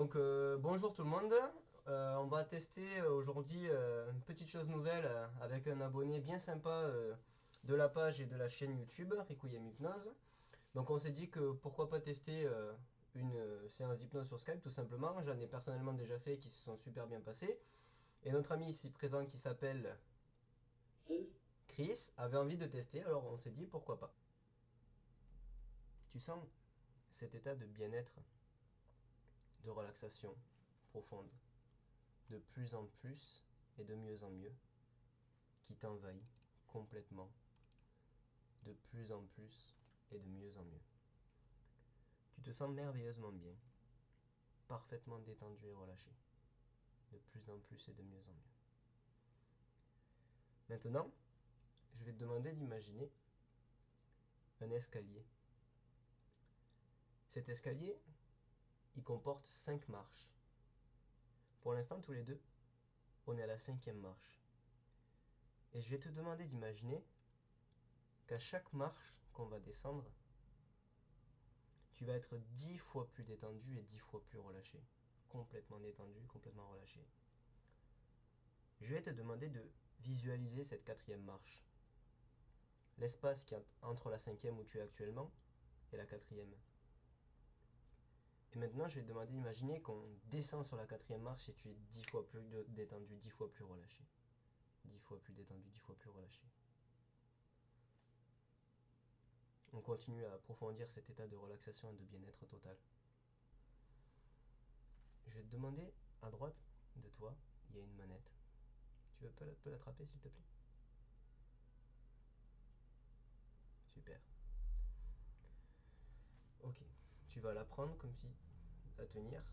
Bonjour tout le monde. On va tester aujourd'hui une petite chose nouvelle avec un abonné bien sympa de la page et de la chaîne YouTube, Requiem Hypnose. Donc on s'est dit que pourquoi pas tester une séance d'hypnose sur Skype tout simplement. J'en ai personnellement déjà fait qui se sont super bien passés. Et notre ami ici présent qui s'appelle Chris, Chris avait envie de tester, alors on s'est dit pourquoi pas. Tu sens cet état de bien-être, de relaxation profonde, de plus en plus et de mieux en mieux, qui t'envahit complètement, de plus en plus et de mieux en mieux. Tu te sens merveilleusement bien, parfaitement détendu et relâché, de plus en plus et de mieux en mieux. Maintenant, je vais te demander d'imaginer un escalier. Cet escalier, il comporte 5 marches. Pour l'instant, tous les deux, on est à la 5e marche. Et je vais te demander d'imaginer qu'à chaque marche qu'on va descendre, tu vas être 10 fois plus détendu et 10 fois plus relâché. Complètement détendu, complètement relâché. Je vais te demander de visualiser cette 4e marche. L'espace qui est entre la 5e où tu es actuellement et la 4e. Et maintenant, je vais te demander d'imaginer qu'on descend sur la 4e marche et tu es 10 fois plus détendu, 10 fois plus relâché. 10 fois plus détendu, 10 fois plus relâché. On continue à approfondir cet état de relaxation et de bien-être total. Je vais te demander, à droite de toi, il y a une manette. Tu peux l'attraper s'il te plaît? Super. Ok. Tu vas la prendre comme si à tenir.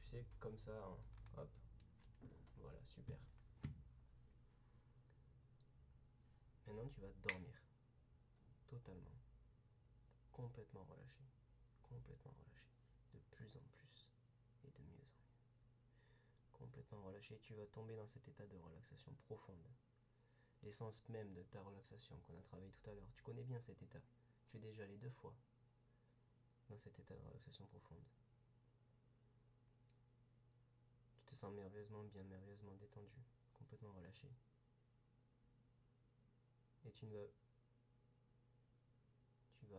Tu sais, comme ça, hein. Hop. Voilà, super. Maintenant, tu vas dormir. Totalement. Complètement relâché. Complètement relâché. De plus en plus. Et de mieux en mieux. Complètement relâché, tu vas tomber dans cet état de relaxation profonde. L'essence même de ta relaxation qu'on a travaillé tout à l'heure. Tu connais bien cet état. Tu es déjà allé 2 fois dans cet état de relaxation profonde. Tu te sens merveilleusement bien, merveilleusement détendu, complètement relâché. Et tu vas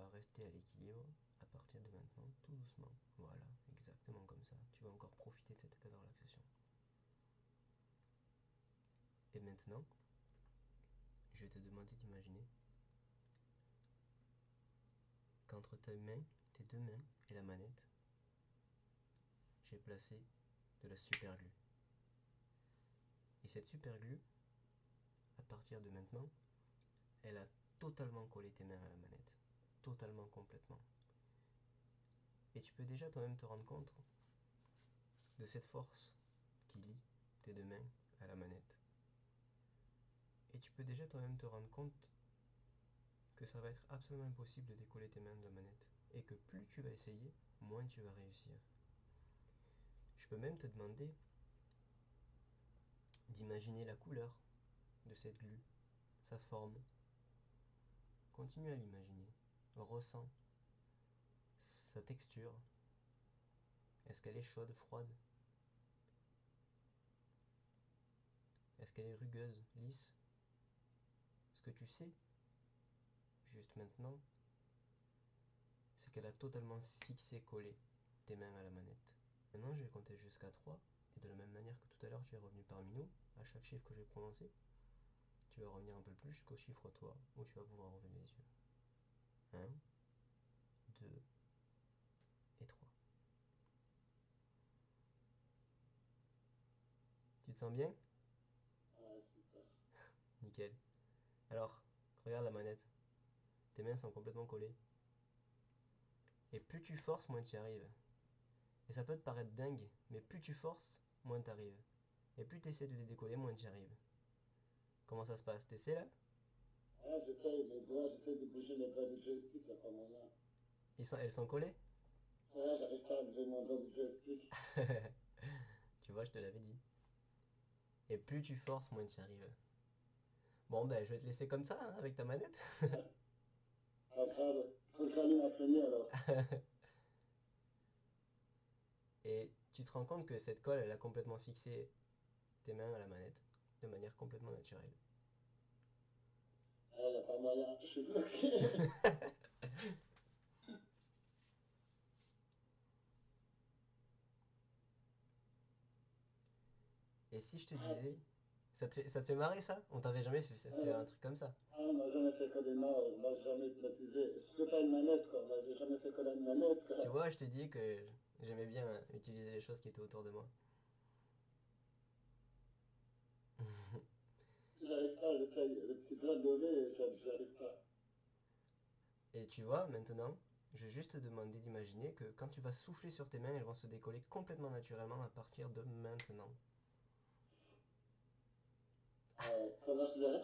rester à l'équilibre à partir de maintenant, tout doucement. Voilà, exactement comme ça. Tu vas encore profiter de cet état de relaxation. Et maintenant, je vais te demander d'imaginer qu'entre tes deux mains et la manette, j'ai placé de la super glue. Et cette super glue, à partir de maintenant, elle a totalement collé tes mains à la manette. Totalement, complètement. Et tu peux déjà toi-même te rendre compte de cette force qui lie tes deux mains à la manette. Et tu peux déjà toi-même te rendre compte que ça va être absolument impossible de décoller tes mains de la manette. Et que plus tu vas essayer, moins tu vas réussir. Je peux même te demander d'imaginer la couleur de cette glue, sa forme. Continue à l'imaginer. Ressens sa texture. Est-ce qu'elle est chaude, froide? Est-ce qu'elle est rugueuse, lisse? Ce que tu sais, juste maintenant, c'est qu'elle a totalement fixé, collé tes mains à la manette. Maintenant, je vais compter jusqu'à 3, et de la même manière que tout à l'heure, tu es revenu parmi nous, à chaque chiffre que je vais prononcer, tu vas revenir un peu plus jusqu'au chiffre 3, où tu vas pouvoir ouvrir les yeux. 1, 2 et 3. Tu te sens bien? ah, super. Nickel. Alors, regarde la manette. Tes mains sont complètement collées. Et plus tu forces, moins tu y arrives. Et ça peut te paraître dingue, mais plus tu forces, moins tu arrives. Et plus tu essaies de les décoller, moins tu y arrives. Comment ça se passe? T'essaies là? Ah, j'essaie les doigts, j'essaie de bouger les doigts du joystick, là, pas moyen. Elles sont collées? Ah, j'arrive pas à lever mon doigt du joystick. Tu vois, je te l'avais dit. Et plus tu forces, moins tu y arrives. Bon, ben, je vais te laisser comme ça, hein, avec ta manette. Pas grave, faut que j'allume ma fenêtre alors. Et tu te rends compte que cette colle, elle a complètement fixé tes mains à la manette, de manière complètement naturelle. Ah, y a pas moyen, je suis bloqué. Et si je te disais, ça te fait marrer ça? On t'avait jamais fait un truc comme ça. Ah, on m'a jamais fait coller de main, on m'a jamais hypnotisé. Surtout pas une manette, quoi. On m'avait jamais fait coller une manette, Tu quoi. vois, je te dis que j'aimais bien utiliser les choses qui étaient autour de moi. J'arrive pas, j'essaye. Avec ce doigt levé, j'arrive pas. Et tu vois, maintenant, je vais juste te demander d'imaginer que quand tu vas souffler sur tes mains, elles vont se décoller complètement naturellement à partir de maintenant. Ça marche, je vais